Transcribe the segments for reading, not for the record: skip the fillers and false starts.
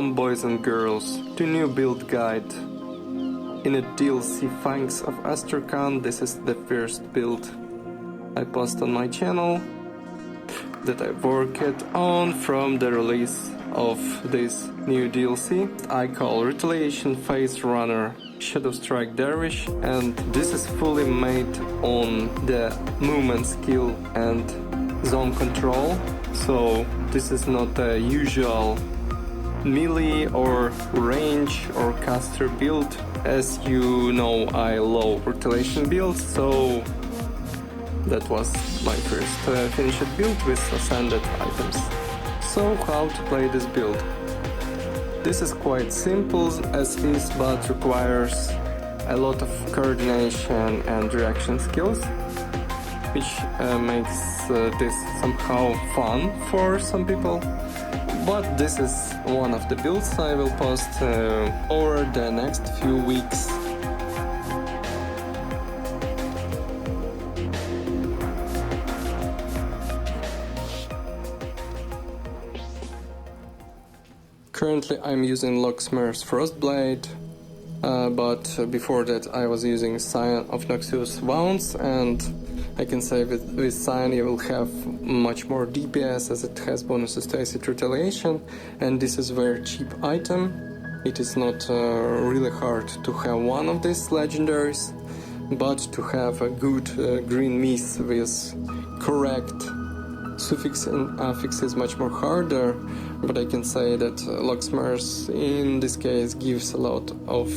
Welcome boys and girls to new build guide. In a DLC Fangs of Asterkarn, this is the first build I post on my channel that I worked on from the release of this new DLC. I call Retaliation Phase-Runner Shadowstrike Dervish, and this is fully made on the movement skill and zone control, so this is not a usual melee or range or caster build. As you know, I love retaliation builds, so that was my first finished build with ascended items. So how to play this build? This is quite simple as is, but requires a lot of coordination and reaction skills, which makes this somehow fun for some people. But this is one of the builds I will post over the next few weeks. Currently I'm using Lokarr's Frostblade, but before that I was using Scion of Noxious Wounds, and I can say with Scion you will have much more DPS as it has bonuses to acid retaliation, and this is a very cheap item. It is not really hard to have one of these legendaries, but to have a good green mist with correct suffix and affix is much more harder, but I can say that Lokarr's in this case gives a lot of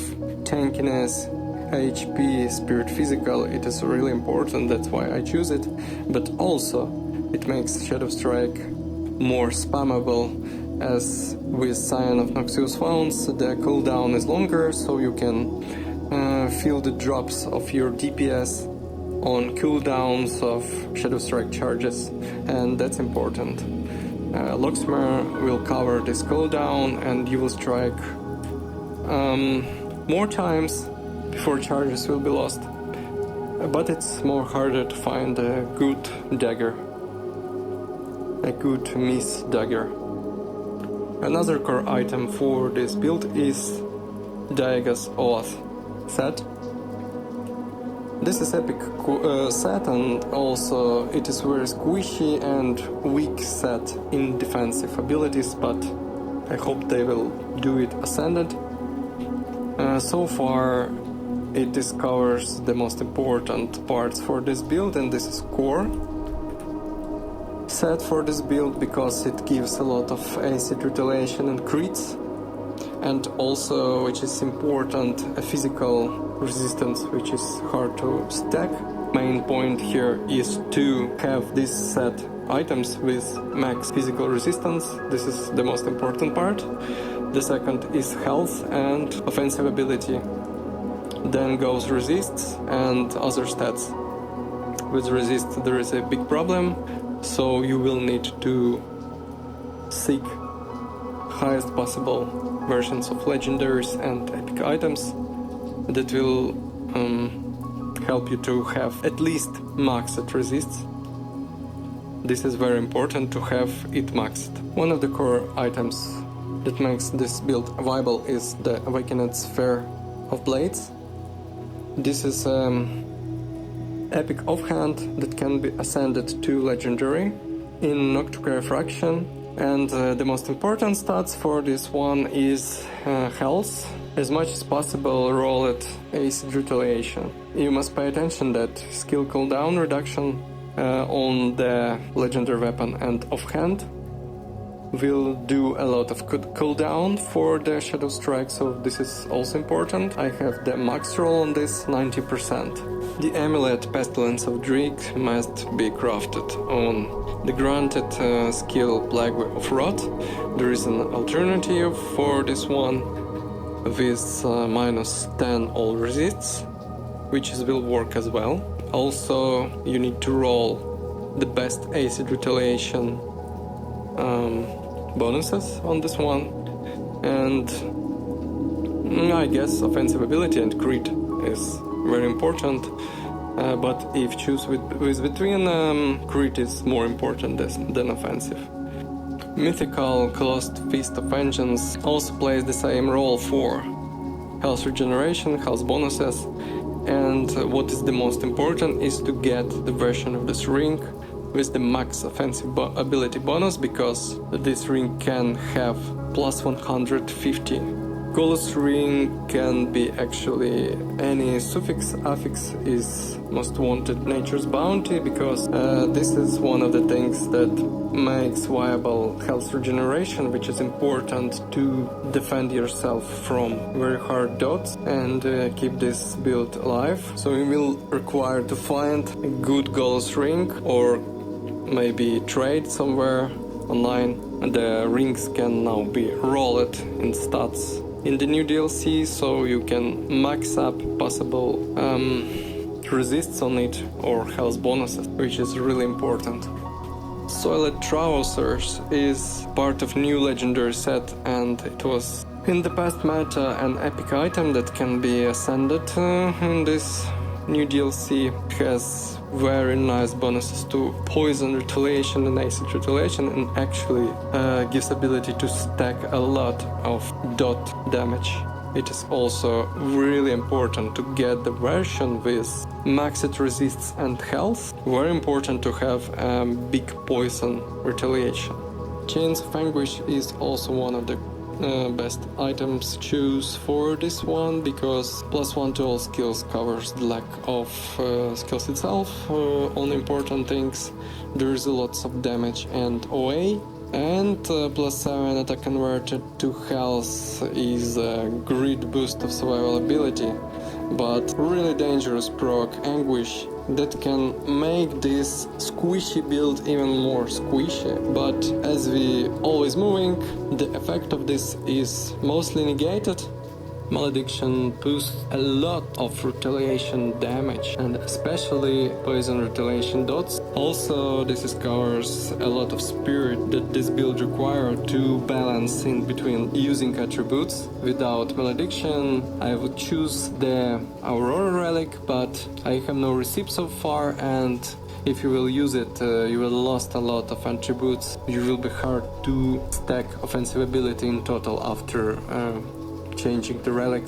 tankiness, HP, spirit physical. It is really important, that's why I choose it, but also it makes Shadowstrike more spammable, as with Scion of Noxious Wounds the cooldown is longer, so you can feel the drops of your DPS on cooldowns of Shadowstrike charges, and that's important. Lokarr will cover this cooldown and you will strike more times before charges will be lost, but it's more harder to find a good dagger, a good miss dagger. Another core item for this build is Daega's Oath set. This is epic set, and also it is very squishy and weak set in defensive abilities, but I hope they will do it ascended. So far it discovers the most important parts for this build, and this is core set for this build because it gives a lot of acid retaliation and crits, and also, which is important, a physical resistance, which is hard to stack. Main point here is to have this set items with max physical resistance. This is the most important part. The second is health and offensive ability. Then goes resists and other stats. With resist there is a big problem, so you will need to seek highest possible versions of legendaries and epic items that will help you to have at least maxed resists. This is very important to have it maxed. One of the core items that makes this build viable is the Awakened Sphere of Blades. This is epic offhand that can be ascended to legendary in Nocturne fraction, and the most important stats for this one is health. As much as possible roll at acid retaliation. You must pay attention that skill cooldown reduction on the legendary weapon and offhand will do a lot of cooldown for the Shadowstrike, so this is also important. I have the max roll on this, 90%. The amulet Pestilence of Dread must be crafted on the granted skill Plague of Rot. There is an alternative for this one with minus 10 all resists, which will work as well. Also, you need to roll the best acid retaliation bonuses on this one, and I guess offensive ability and crit is very important, but if choose with between, crit is more important than offensive. Mythical Closed Fist of Vengeance also plays the same role for health regeneration, health bonuses, and what is the most important is to get the version of this ring with the max offensive ability bonus, because this ring can have plus 150. Goalless ring can be actually any suffix. Affix is most wanted nature's bounty, because this is one of the things that makes viable health regeneration, which is important to defend yourself from very hard dots and keep this build alive. So you will require to find a good goalless ring, or maybe trade somewhere online. The rings can now be rolled in stats in the new DLC, so you can max up possible resists on it or health bonuses, which is really important. Soiled Trousers is part of new legendary set, and it was in the past meta an epic item that can be ascended in this new DLC. It has very nice bonuses to poison, retaliation and acid retaliation, and actually gives ability to stack a lot of dot damage. It is also really important to get the version with maxed resists and health. Very important to have big poison retaliation. Chains of Anguish is also one of the best items choose for this one, because +1 to all skills covers the lack of skills itself. Only important things, there is lots of damage and OA, and +7 attack converted to health is a great boost of survival ability, but really dangerous proc Anguish that can make this squishy build even more squishy. But as we always moving, the effect of this is mostly negated. Malediction boosts a lot of retaliation damage, and especially poison retaliation dots. Also, this covers a lot of spirit that this build requires to balance in between using attributes. Without Malediction, I would choose the Aurora Relic, but I have no receipt so far, and if you will use it, you will lost a lot of attributes. You will be hard to stack offensive ability in total after changing the relic.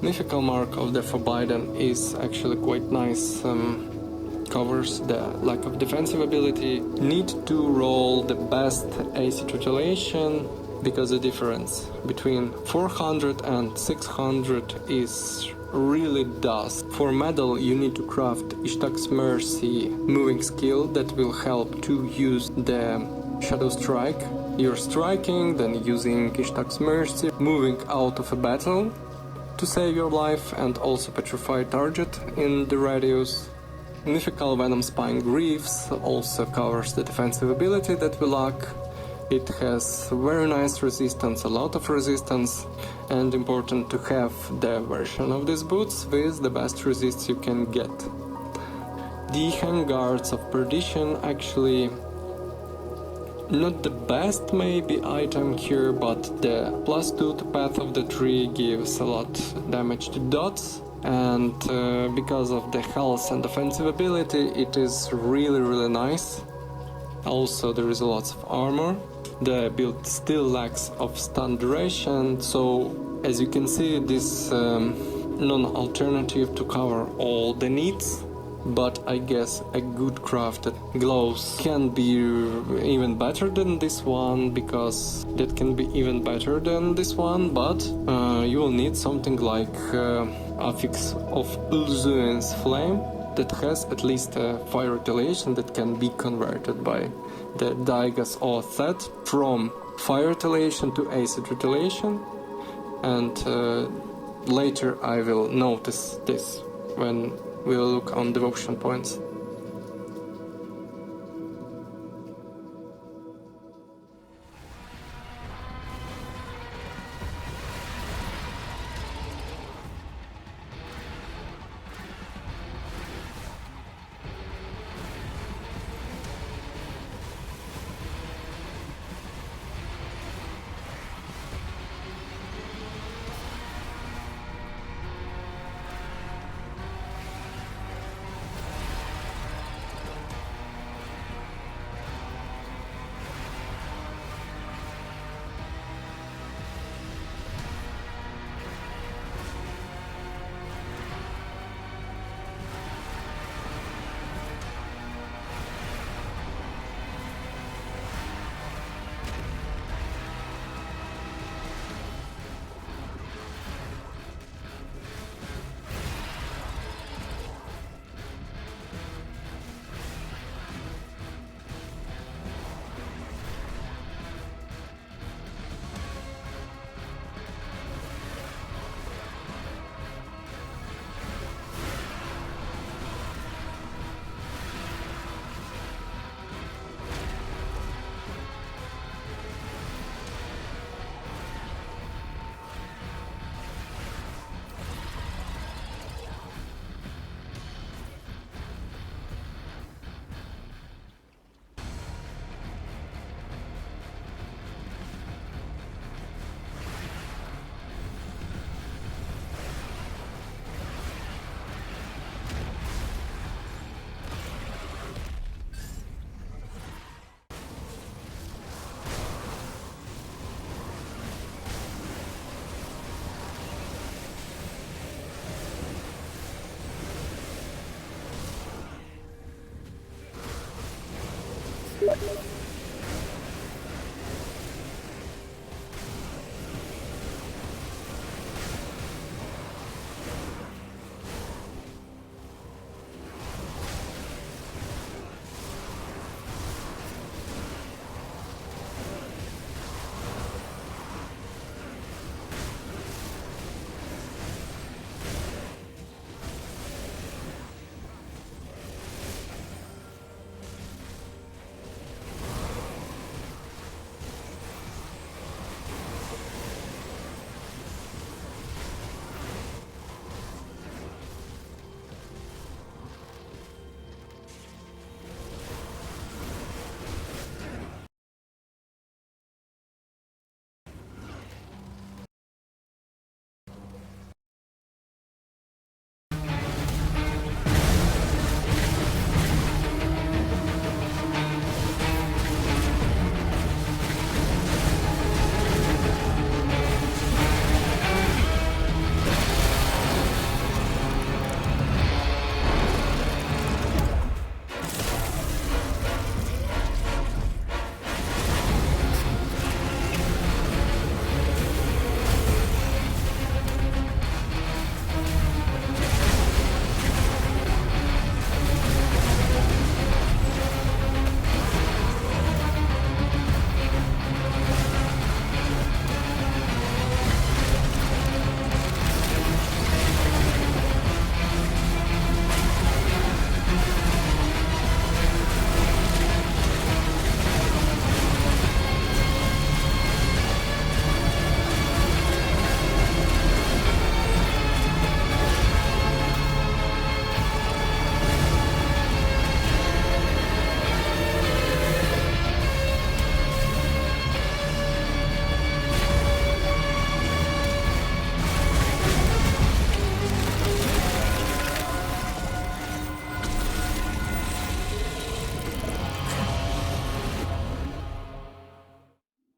Mythical Mark of the Forbidden is actually quite nice. Covers the lack of defensive ability. Need to roll the best acid retaliation, because the difference between 400 and 600 is really dust. For medal you need to craft Ishtak's Mercy moving skill that will help to use the Shadowstrike. You're striking, then using Ishtak's Mercy, moving out of a battle to save your life and also petrify target in the radius. Mythical Venom Spine Greaves also covers the defensive ability that we lack. It has very nice resistance, a lot of resistance, and important to have the version of these boots with the best resists you can get. The Handguards of Perdition actually not the best maybe item here, but the +2 to Path of the Tree gives a lot damage to dots, and because of the health and offensive ability it is really nice. Also there is lots of armor. The build still lacks of stun duration, so as you can see this non-alternative to cover all the needs. But I guess a good crafted gloves can be even better than this one, because that can be even better than this one, but you will need something like affix of Ulzuen's Flame that has at least a fire retaliation that can be converted by the Daega's Oath set from fire retaliation to acid retaliation, and later I will notice this when we'll look on devotion points.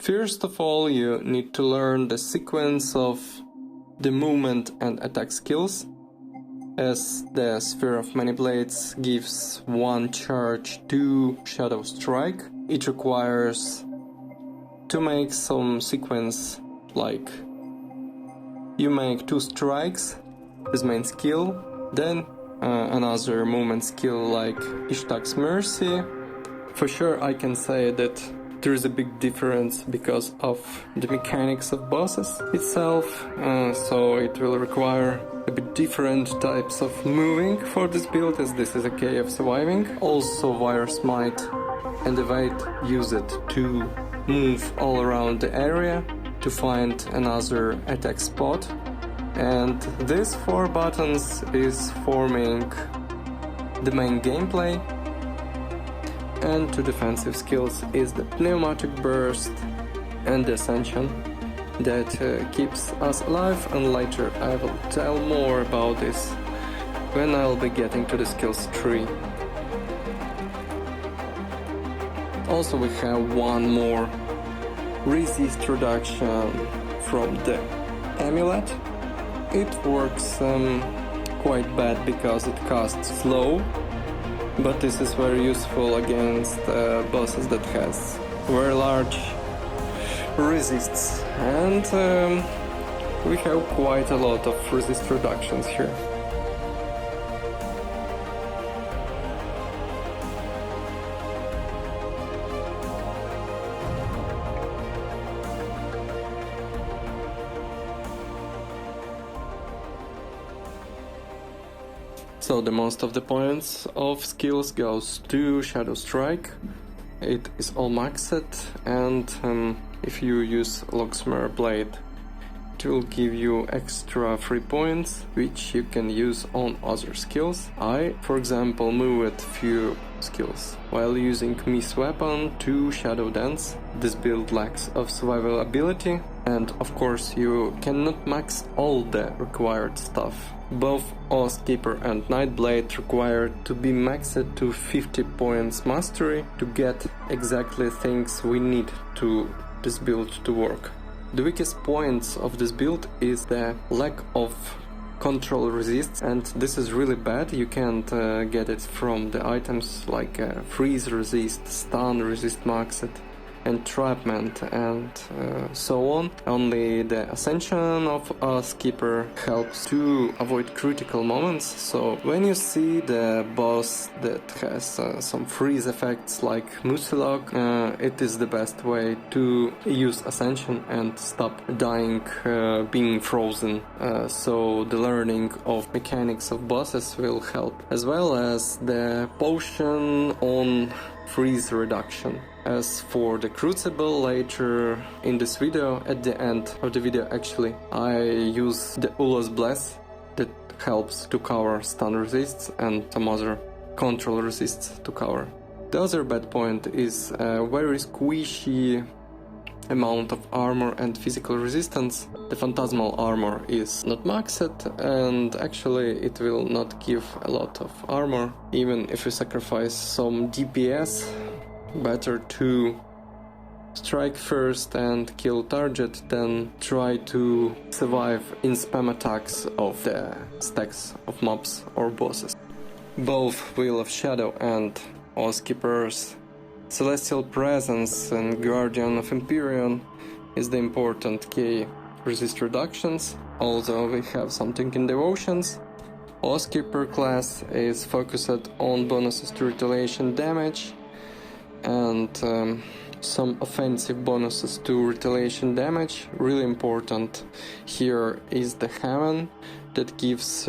First of all, you need to learn the sequence of the movement and attack skills, as the Sphere of Many Blades gives one charge to Shadowstrike. It requires to make some sequence, like you make 2 strikes as main skill, then another movement skill like Ishtak's Mercy. For sure I can say that there is a big difference because of the mechanics of bosses itself, so it will require a bit different types of moving for this build, as this is a key of surviving. Also Virus Might and Evade use it to move all around the area to find another attack spot, and these 4 buttons is forming the main gameplay. And 2 defensive skills is the Pneumatic Burst and the Ascension that keeps us alive, and later I will tell more about this when I'll be getting to the skills tree. Also we have one more resist reduction from the Amulet. It works quite bad because it casts slow, but this is very useful against bosses that has very large resists, and we have quite a lot of resist reductions here. So the most of the points of skills goes to Shadowstrike. It is all maxed, and if you use Locksmere Blade, it will give you extra 3 points, which you can use on other skills. I, for example, moved few skills while using Miss Weapon to Shadow Dance. This build lacks of survival ability, and of course you cannot max all the required stuff. Both Oathkeeper and Nightblade require to be maxed to 50 points mastery to get exactly things we need to this build to work. The weakest points of this build is the lack of control resists, and this is really bad. You can't get it from the items like freeze resist, stun resist maxed, entrapment, and so on. Only the ascension of a skipper helps to avoid critical moments. So when you see the boss that has some freeze effects like Moosilauke, it is the best way to use ascension and stop dying being frozen. So the learning of mechanics of bosses will help, as well as the potion on freeze reduction. As for the Crucible, later in this video, at the end of the video actually, I use the Ulo's Bless that helps to cover stun resists and some other control resists to cover. The other bad point is a very squishy amount of armor and physical resistance. The phantasmal armor is not maxed, and actually it will not give a lot of armor even if you sacrifice some DPS. Better to strike first and kill target than try to survive in spam attacks of the stacks of mobs or bosses. Both Wheel of Shadow and Skippers, Celestial Presence and Guardian of Empyrean is the important key resist reductions, although we have something in Devotions. Skipper class is focused on bonuses to retaliation damage and some offensive bonuses to retaliation damage. Really important here is the Heaven that gives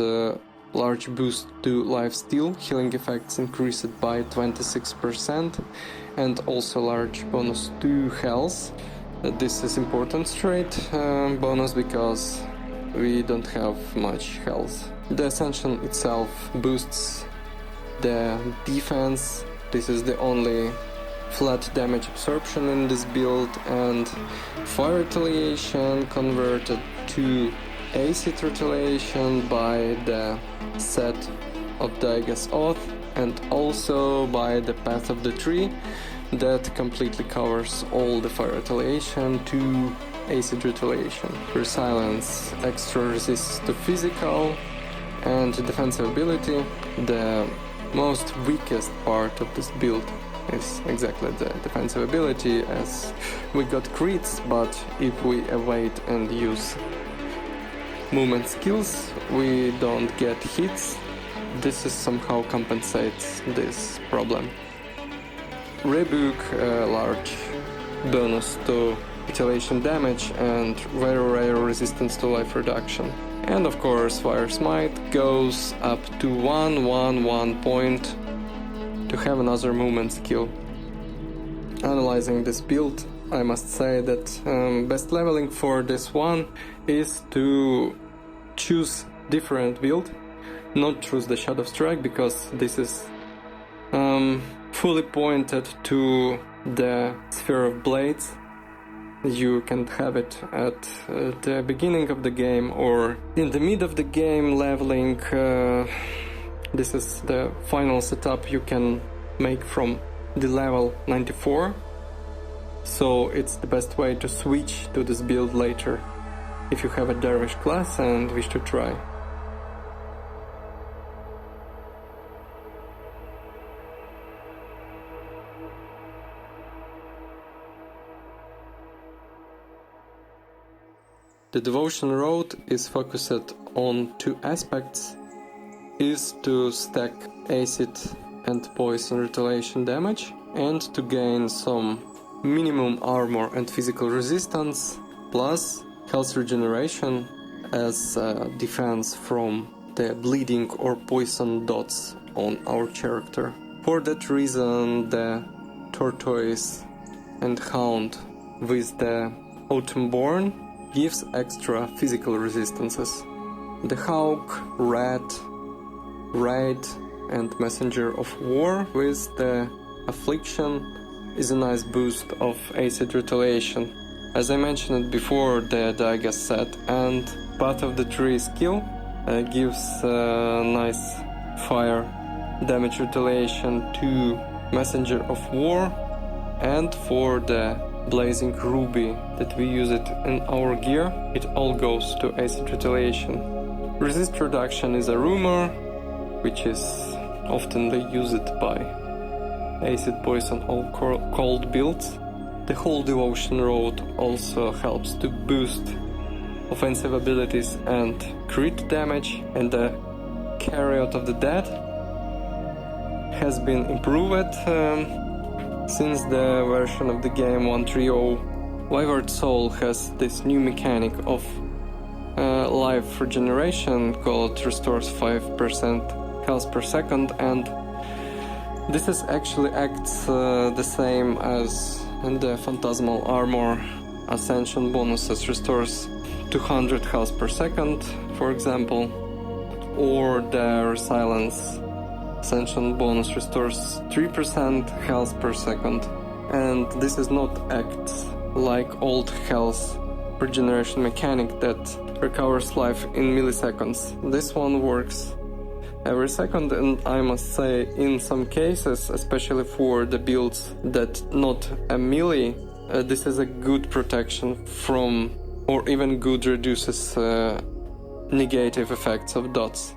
large boost to lifesteal, healing effects increased by 26%, and also large bonus to health. This is important straight bonus because we don't have much health. The Ascension itself boosts the defense. This is the only flat damage absorption in this build, and Fire Retaliation converted to Acid Retaliation by the set of Daega's Oath, and also by the Path of the Tree that completely covers all the Fire Retaliation to Acid Retaliation. Resilience extra resists to physical and defensive ability. The most weakest part of this build is exactly the defensive ability, as we got crits, but if we evade and use movement skills we don't get hits. This is somehow compensates this problem. Rebuke, large bonus to retaliation damage and very rare resistance to life reduction. And of course Fire Smite goes up to 1 point to have another movement skill. Analyzing this build, I must say that best leveling for this one is to choose different build, not choose the Shadowstrike, because this is fully pointed to the Sphere of Blades. You can have it at the beginning of the game or in the mid of the game leveling. This is the final setup you can make from the level 94, so it's the best way to switch to this build later if you have a Dervish class and wish to try. The Devotion Road is focused on two aspects: is to stack acid and poison retaliation damage, and to gain some minimum armor and physical resistance, plus health regeneration as defense from the bleeding or poison dots on our character. For that reason, the Tortoise and Hound with the Autumnborn gives extra physical resistances. The Hawk, Rat, Raid and Messenger of War with the Affliction is a nice boost of acid retaliation. As I mentioned before, the Daega set and Path of the Tree skill gives nice fire damage retaliation to Messenger of War, and for the Blazing Ruby that we use it in our gear, it all goes to acid retaliation. Resist reduction is a rumor, which is oftenly used by acid poison or cold builds. The whole devotion road also helps to boost offensive abilities and crit damage, and the Chariot of the Dead has been improved since the version of the game 1.3.0. Wayward Soul has this new mechanic of life regeneration called restores 5% health per second, and this is actually acts the same as in the Phantasmal Armor Ascension bonuses, restores 200 health per second, for example, or the Resilience Ascension bonus restores 3% health per second, and this is not act like old health regeneration mechanic that recovers life in milliseconds. This one works every second, and I must say, in some cases, especially for the builds that not a melee, this is a good protection from, or even good reduces negative effects of dots.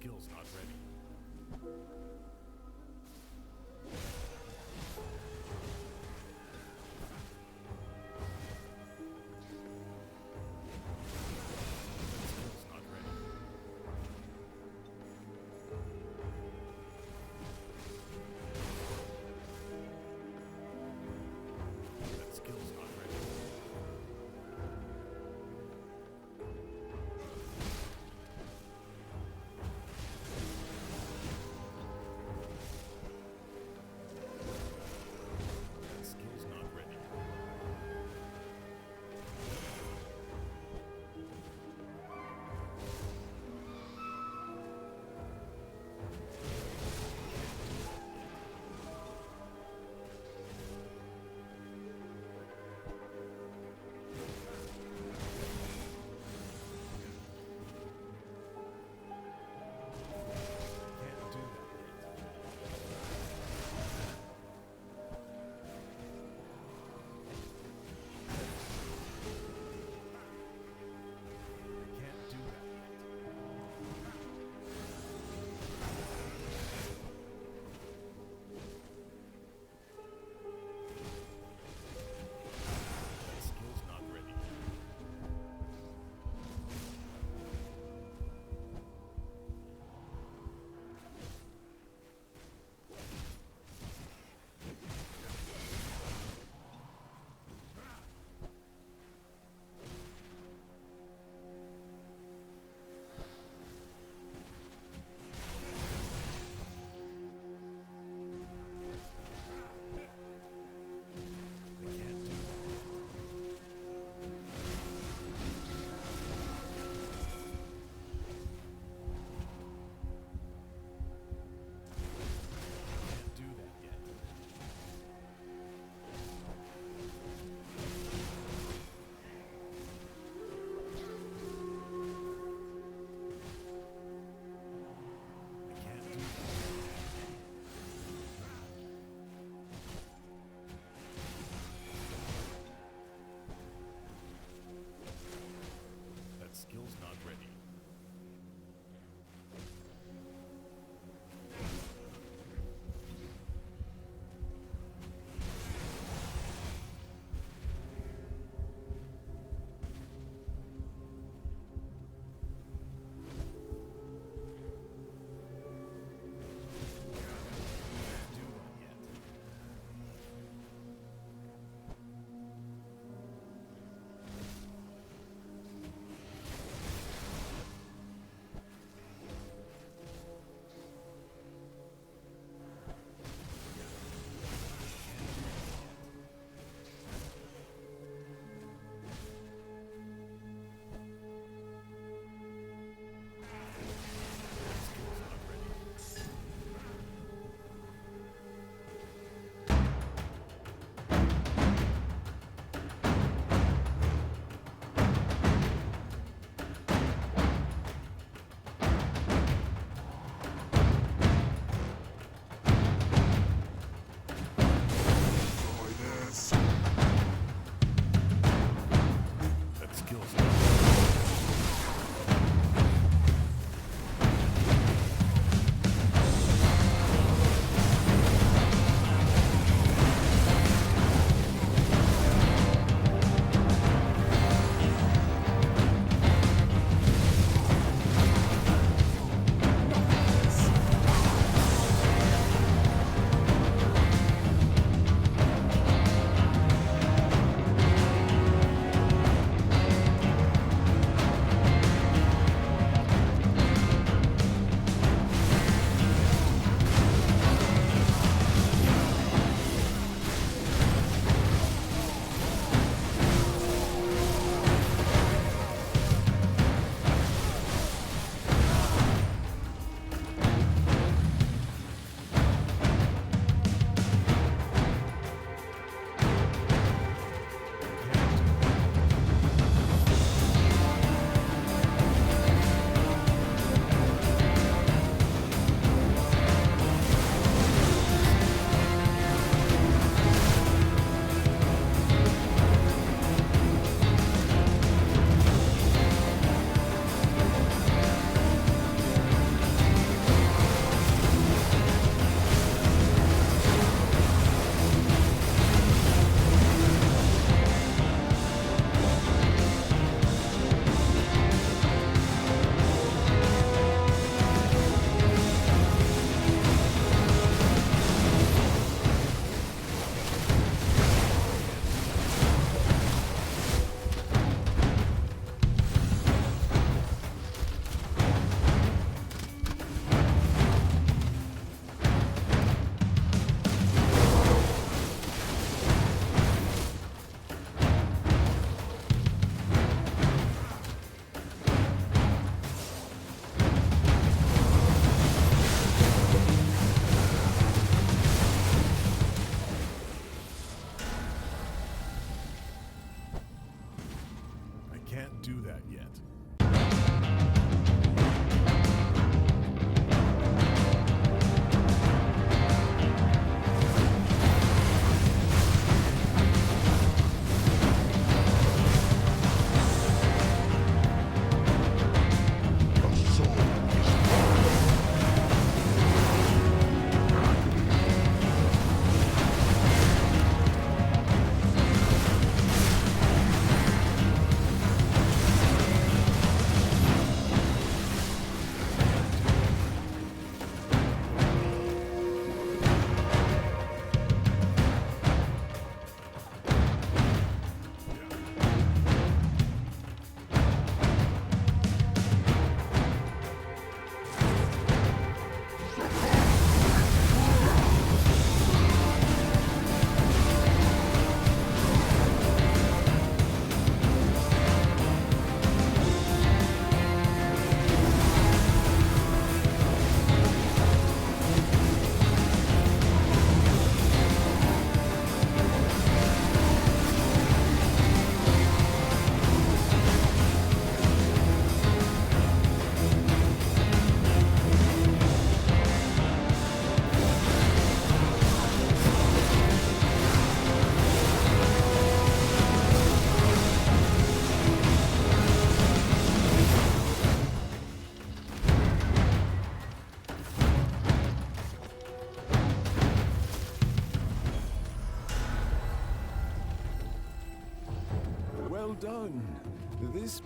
skill's not ready. do that yet. Well done. This